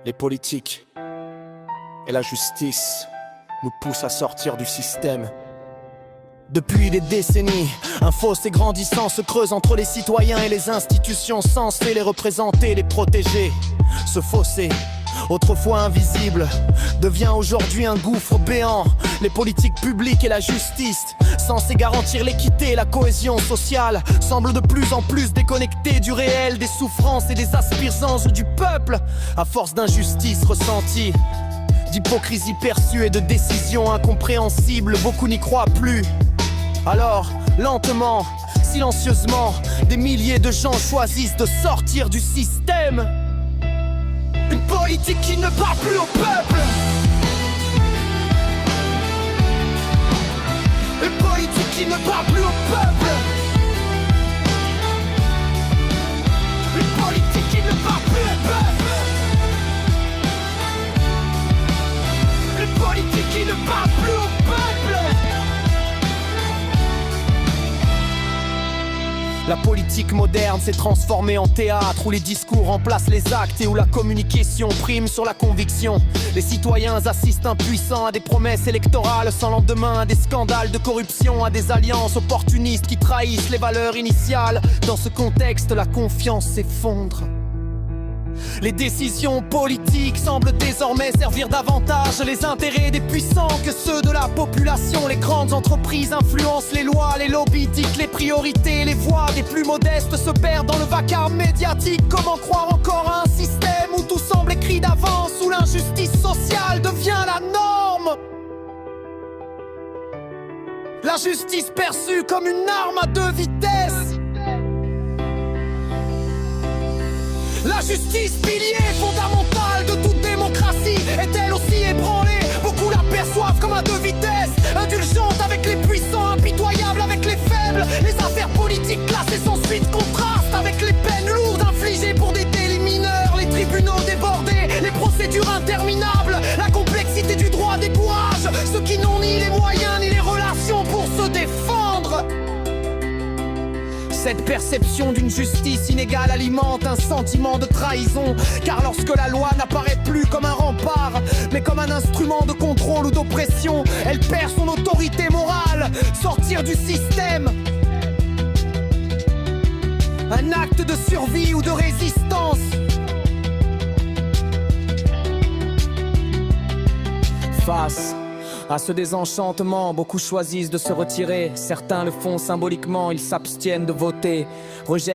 Les politiques et la justice nous poussent à sortir du système. Depuis des décennies, un fossé grandissant se creuse entre les citoyens et les institutions censées les représenter, les protéger. Ce fossé, autrefois invisible, devient aujourd'hui un gouffre béant. Les politiques publiques et la justice, censées garantir l'équité et la cohésion sociale, semblent de plus en plus déconnectées du réel, des souffrances et des aspirances du peuple. À force d'injustice ressentie, d'hypocrisie perçue et de décisions incompréhensibles, beaucoup n'y croient plus. Alors, lentement, silencieusement, des milliers de gens choisissent de sortir du système. Une politique qui ne parle plus au peuple. Une politique qui ne parle plus au peuple. Une politique qui ne parle plus au peuple. Une politique qui ne parle plus au peuple. La politique moderne s'est transformée en théâtre où les discours remplacent les actes et où la communication prime sur la conviction. Les citoyens assistent impuissants à des promesses électorales sans lendemain, à des scandales de corruption, à des alliances opportunistes qui trahissent les valeurs initiales. Dans ce contexte, la confiance s'effondre. Les décisions politiques semblent désormais servir davantage les intérêts des puissants que ceux de la population. Les grandes entreprises influencent les lois, les lobbies dictent les priorités. Les voix des plus modestes se perdent dans le vacarme médiatique. Comment croire encore à un système où tout semble écrit d'avance, où l'injustice sociale devient la norme? La justice perçue comme une arme à deux vitesses. La justice, pilier fondamental de toute démocratie, est-elle aussi ébranlée? Beaucoup la perçoivent comme à deux vitesses, indulgente avec les puissants, impitoyable avec les faibles. Les affaires politiques classées sans suite contrastent avec les peines lourdes infligées pour des délits mineurs. Les tribunaux débordés, les procédures interminables. La complexité du droit décourage ceux qui n'ont ni les moyens ni les relations pour se défendre. Cette perception d'une justice inégale alimente un sentiment de trahison. Car lorsque la loi n'apparaît plus comme un rempart, mais comme un instrument de contrôle ou d'oppression, elle perd son autorité morale. Sortir du système, un acte de survie ou de résistance. Face à ce désenchantement, beaucoup choisissent de se retirer. Certains le font symboliquement, ils s'abstiennent de voter.